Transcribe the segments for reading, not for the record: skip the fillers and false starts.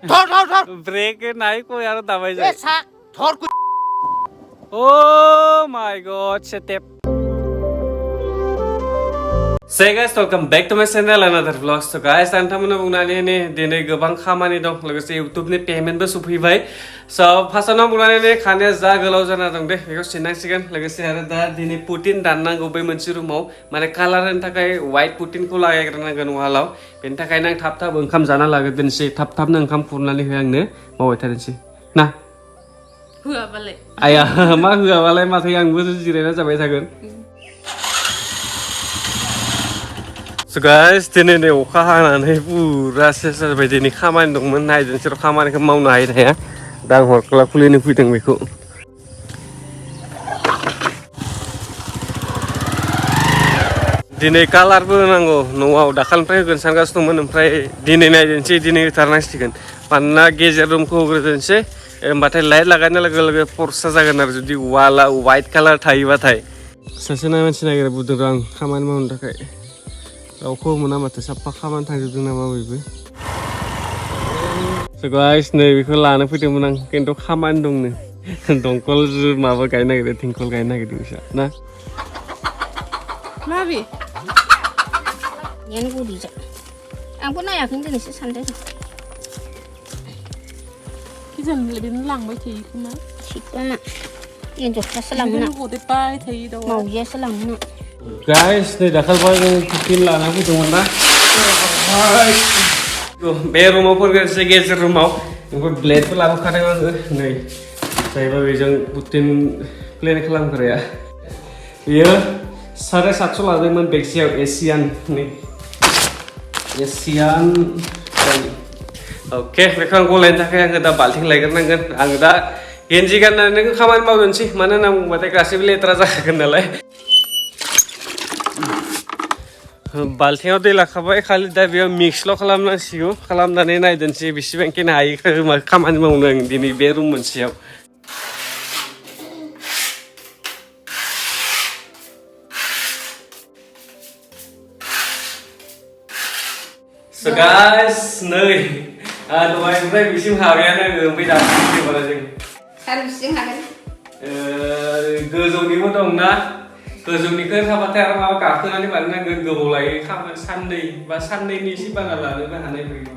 Break नाय को यार दाबाय जाय थर Oh my god, setep. So guys, welcome back to my channel another vlog. So guys, नोंथांमोना बुंनानै ने दिनै गोबां खामानि दं लोगोसे YouTube नि पेमेन्टबो सफैबाय. So फार्स्टआव बुंनानै ने खानाया जा गोलाव जाना दं दे बेखौ सिननांसिगोन लोगोसे आरो दा दिनै पुटिन दाननांगौ बै मोनसे रुमाव माने कालारनि थाखाय व्हाइट पुटिनखौ लागायग्रोनांगोन वालाव बेनि थाखायनो आं थाब ओंखाम जाना लाग्रोदोनसै थाबनो ओंखाम खुरनानै हो आंनो मावबाय थादोंसै ना होआबालाय आया मा होआबालाय माथो आंबो जिरायना जाबाय थागोन So guys, दिनै नै अखा हानानै पुरा सेस जाबाय दिनै खामानि दंमोन नायदोंसोर खामानिखौ मावनो हायो हाया दा आं हरखला खुलिनो फैदों बेखौ दिनै कालारबो होनांगौ न'आव दाखालिनिफ्राय होगोन सानगासिनो दंमोन ओमफ्राय दिनै नायदोंसै दिनै होथारनांसिगोन मानोना गेजेर रुमखौ होग्रोदोंसै होमबाथाय लाइट लागायनाय लोगो लोगो फर्सा जागोन आरो जुदि वाला व्हाइट कालार थायोबाथाय सासे मानसि नागिरना बुंदों आं खामानि मावनो थाखाय रावखौ मोना माथो साफा खामानि थांजोबदों नामा बयबो So guys, नै बेखौ लानो फैदोंमोन आं खिन्थु खामानि दंनो दंखल माबा गायनो नागिरदों थिंखल गायनो नागिरदों बिसा ना माबे 얘는 우리자 आंबो नायाखै दिनैसो सानदों किजन लेबिन लांबाय थायो खोमा थिगना एन्जरफ्रासो लाङोना गदेबाय थायो दा मावजियासो लाङोना Guys, नै दाखालिबा जों पुटिन लाना फैदोंमोन ना बे रुमाव फैग्रोसै गेजेर रुमाव ओमफ्राय ब्लेडबो लाबोखादों आङो नै जायबा बेजों पुटिन प्लेन खालामग्राया बेयो 750 लादोंमोन बेगसेयाव एसियाननि एसियान अके बेखौ आं गलायनो थाखाय आङो दा बाल्थिं लायग्रोनांगोन आङो दा गेन्जि गाननानै खामानि मावनोसै मानो होनना बुंबाथाय गासैबो लेथ्रा जाखागोन नालाय बाल्थिङाव दै लाखाबाय खालि दा बेयाव मिक्सल' खालामनांसिगौ खालामनानै नायदोंसै बेसेबांखिनि हायो खामानि मावनो आं दिनै बे रुम मोनसेयाव So guys, नै दहायनिफ्राय बिसिम हाबायानो ओमफ्राय दासिम फैबाय जों सानबेसेजों हागोन गोजौनिबो दंना गोजौनिखौ थाबाथाय आरो माबा गाखोनानै बानायनांगोन गोबाव लायो साननै बा साननैनि एसे बारा लानोबो हानाय फैगौ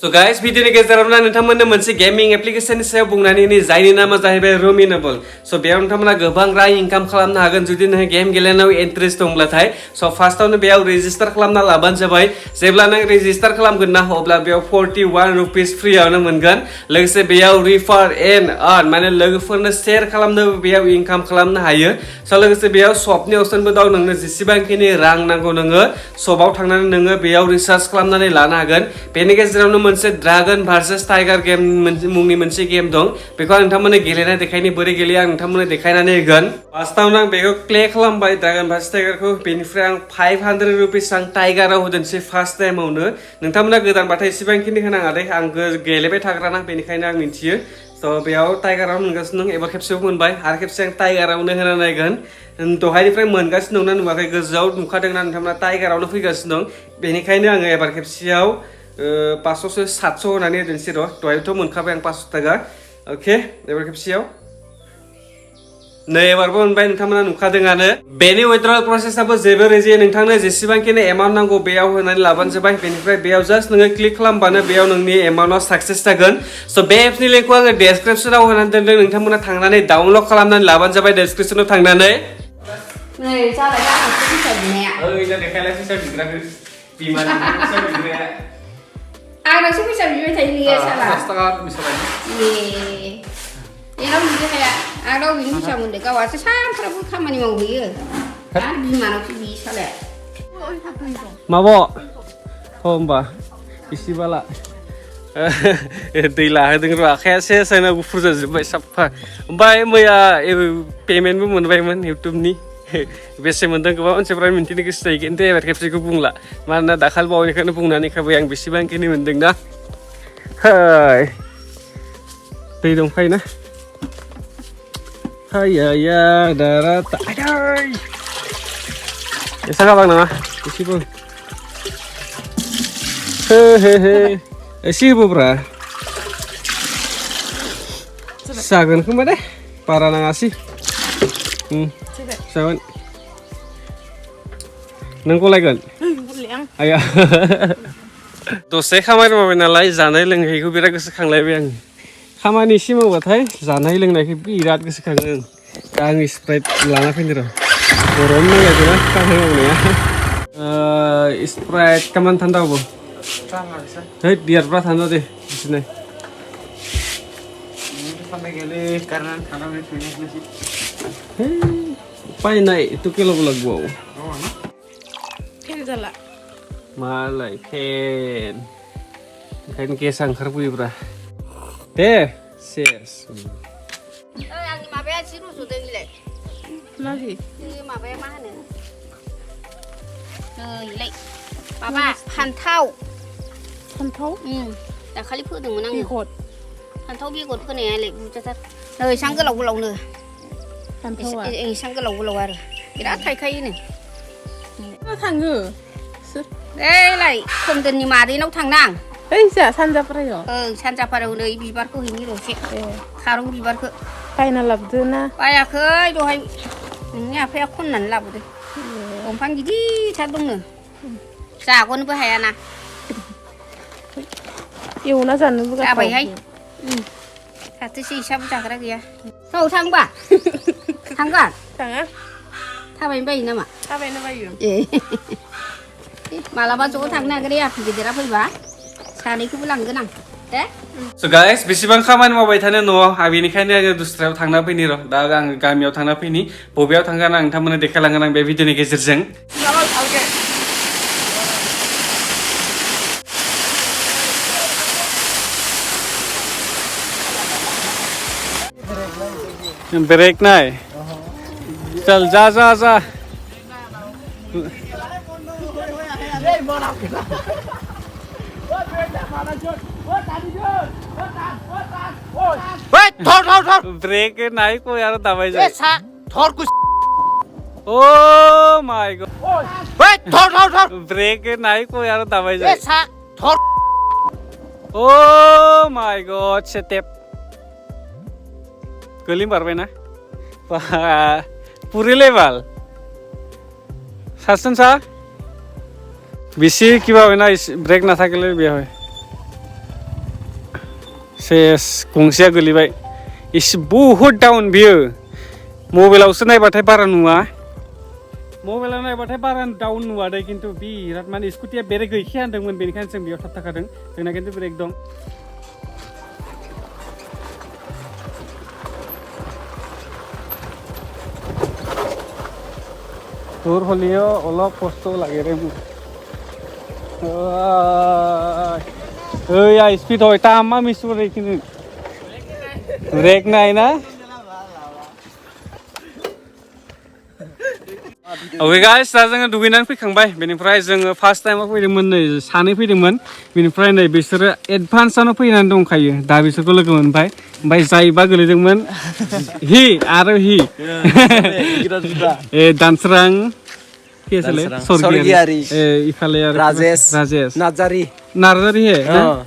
So guys, भिडिअनि गेजेरावनो नोंथांमोननो मोनसे गेमिं एप्लिकेशननि सायाव बुंनानै जायनि नामा जाहैबाय रुमिनेबल So बेयाव नोंथांमोना गोबां रां इनकाम खालामनो हागोन जुदि नों गेम गेलेनायाव इन्ट्रेस्ट दंब्लाथाय So फार्स्टआवनो बेयाव रेजिस्टार खालामना लाबानो जाबाय जेब्ला नों रेजिस्टार खालामगोन ना अब्ला बेयाव 41 रुपिस फ्रियावनो मोनगोन लोगोसे बेयाव रिफार एन्ड आर्न माने लोगोफोरनो शेयार खालामनो बेयाव इनकाम खालामनो हायो So लोगोसे बेयाव शपनि अप्शनबो दं नोंनो जेसेबांखिनि रां नांगौ नोङो शपआव थांनानै नोङो बेयाव रिसार्च खालामनानै लानो हागोन बेनि गेजेरावनो मोनसे ड्रागन भार्सेस टाइगार गेम मुंनि मोनसे गेम दं बेखौ आं नोंथांमोननो गेलेना देखायनो बोरै गेलेयो आं नोंथांमोननो देखायनानै होगोन फार्स्टआवनो आं बेखौ क्ले खालामबाय ड्रागन भार्सेस टाइगारखौ बेनिफ्राय आं 500 रुपिस आं टाइगाराव होदोंसै फार्स्ट टाइमावनो नोंथांमोना गोदानबाथाय एसेबांखिनि होनाङा दे आं गेलेबाय थाग्राना बेनिखायनो आं मिन्थियो So बेयाव टाइगाराव मोनगासिनो दं एबार खेबसेबो मोनबाय आरो खेबसे आं टाइगारावनो होना नायगोन दहायनिफ्राय मोनगासिनो दंना नुवाखै गोजौआव नुखादोंना नोंथांमोना टाइगारावनो फैगासिनो दं बेनिखायनो आङो एबार खेबसेयाव 500 700 होनानै होदोंसै र' दहायथ' मोनखाबाय आं 500 थाखा अके एबार खेबसेयाव नै एबारबो मोनबाय नोंथांमोना नुखादोंआनो बेनि विथड्रल प्रसेसआबो जोबोर इजि नोंथांनो जेसेबांखिनि एमाउन्ट नांगौ बेयाव होनानै लाबानो जाबाय बेनिफ्राय बेयाव जास्ट नोङो क्लिक खालामबानो बेयाव नोंनि एमाउन्टआ साक्सेस जागोन स' बे एप्सनि लिंकखौ आङो डेसक्रिपसनाव होनानै दोनदों नोंथांमोना थांनानै डाउनलड खालामनानै लाबानो जाबाय डेसक्रिपसनाव थांनानै नै जाबाय दा आंसो फैसा बिनाया ओइ दा देखायलाय फैसा बिग्राखौ बिमानि फैसा बिग्राया आंनावसो फैसा बिबाय थायो बियो साला 5 थाखा बिसाबाय बेनाव बिदि हाया आंनाव बिनि फैसा मोनदों गावहासो सानफ्रामबो खामानि मावहैयो आरो बिमानावसो बियो सालाया माबो होमबा इसेबाला दै लाहोदों र' आखाया सेस आंना गुफुर जाजोब्बाय साफा ओमफ्राय मैया पेमेन्टबो मोनबायमोन इउटुबनि बेसे मोनदों गोबां मानसिफ्रा मिन्थिनो गोसो जायो खिन्थु एबार खेबसेखौ बुंला मानोना दाखालि बावैनिखौनो बुंनानै खाबाय आं बेसेबांखिनि मोनदों ना हाय दै दंखायो ना हाया दारा आयै एसा गाबां नामा एसेबो हे एसे होबोब्रा जागोन खोमा दे बारा नाङासै जागोन नों गलायगोन आया दसे खामानि मावबाय नालाय जानाय लोंनायखौ बिराद गोसोखांलायबाय आं खामानि एसे मावबाथाय जानाय लोंनायखौ बिराद गोसोखाङो आं स्प्राइट लाना फैनो र' गरम नांलायदोंना खामानि मावनाया Sprite kaman tanda apa? Hei biar berat tanda deh di sini. Sampai gele karena tanam ini sih. Hei, pakai naik itu kilo belag wow. Ken jala. Malai ken kesang kerbu ibra. Deh, ses. yang 500 siru sudah gile. Lagi. 500 mana? Gile. Papa pantau. Pantau? Dah kali pun dengan nang. Bikot. Pantau bikot pun ya le. Sang ke lau lau ne. Pantau ah. Sang ke lau lau ada. Kira kai ini. Thằng ngừ. Đây lại không cần mà đi nấu thằng nàng. Ê, dạ san ra phải rồi. San ra phải rồi đây bị bắt có hình như rồi chị. Khá đúng bị bắt cơ. Phải là lập dư na. Phải à khơi đồ hay. Nhà phải con nắn lập rồi. Ông phang gì đi chắc đúng nữa. Dạ con với hay à. Yêu nó dần với dạ bảy hay. Thật tôi xin sao chả cái kia. Thôi thằng bà. Thằng bà. Thằng á. Thằng bảy bảy nữa mà. Thằng bảy nó bay rồi. Malah masuk thằng này cái đi à, jadi apa iba? Sani ku bilang genang. Deh. So guys, बेसेबां खामानि मावबाय थानो न'आव बेनिखायनो आङो दस्रायाव थांना फैनि र' दा आं गामियाव थांना फैनि बबेयाव थांगोन आं नोंथांमोननो देखायलांगोन आं बे भिडिअनि गेजेरजों ब्रेक নাই चल जा जा जा ब्रेक নাই কই আর দাবাই যায় थोर कुछ ও মাই গড ব্রেক নাই কই আর দাবাই যায় थोर ও মাই গড स्टेप গলিম পারবে না পুরি লেভেল শাসন সা বেশি কিবা হয় না ব্রেক না থাকলে বিয়ে হয় শেষ গंसेया गोलैबाय एसे बहुत डाउन बियो मबाइलावसो नायबाथाय बारा नुवा मबाइलाव नायबाथाय बारा डाउन नुवा दे किन्तु बिराद माने स्कुटिया ब्रेक गैखाया होनदोंमोन बेनिखायनो जों बेयाव थाबथाखादों जोंना किन्तु ब्रेक दं তোর হলিও অলপ কষ্ট লাগে রে ওই স্পিড হয় তা আমা মিস করে কিন্তু ব্রেক নাই না ओके गाइस दा जोङो दुगैनानै फैखांबाय बेनिफ्राय जोङो फार्स्ट टाइमाव फैदोंमोन नै सानै फैदोंमोन बेनिफ्राय नै बिसोरो एडभान्सआवनो फैनानै दंखायो दा बिसोरखौ लोगो मोनबाय ओमफ्राय जायबा गोलैदोंमोन हि आरो हि ए दानस्रां सरगियारि इफाले आरो राजेश नार्जारि हे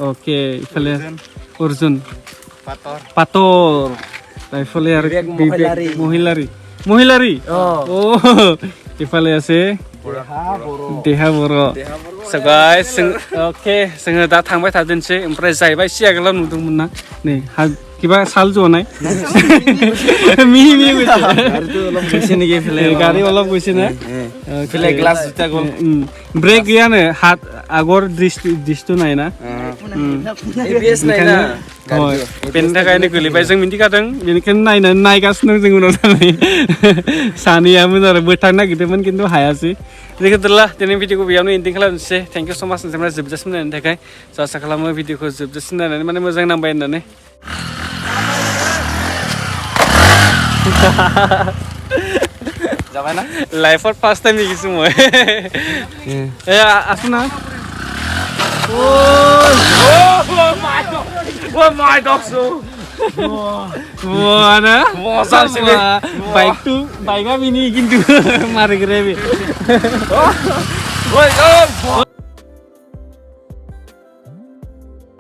ओके इफाले अर्जुन पातर इफाले आरो महिलारि oh इफाले আছে देहा बर' so guys ओके जोङो दा थांबाय थादोंसै ओमफ्राय जायबा एसे आगोलाव नुदोंमोन ना नै किबा साल जनाय मिहि मिहि गारि अलप গৈছে ना ফেলে গ্লাস जुता गल ब्रेक गैयानो हात आगर दृष्टि नाय ना एबिएस नाय ना बेनि थाखायनो गोलैबाय जों मिन्थिखादों बेनिखायनो नायनानै नायगासिनो जों उनाव थानाय सानैयामोन आरो बोथांनो नागिरदोंमोन खिन्थु हायासै जेखिजाया दिनै भिडिअखौ बेयावनो एन्डिं खालामनोसै थेंक इउ स' माच नोंथांमोना जोबजासिम नायनायनि थाखाय आसा खालामो भिडिअखौ जोबजासिम नायनानै माने मोजां नांबाय होननानै जाबाय ना लाइफआव फार्स्ट टाइम देখিছো মই এ আসো না Oh my god so Wah na masa sih baik ini gitu mari grebe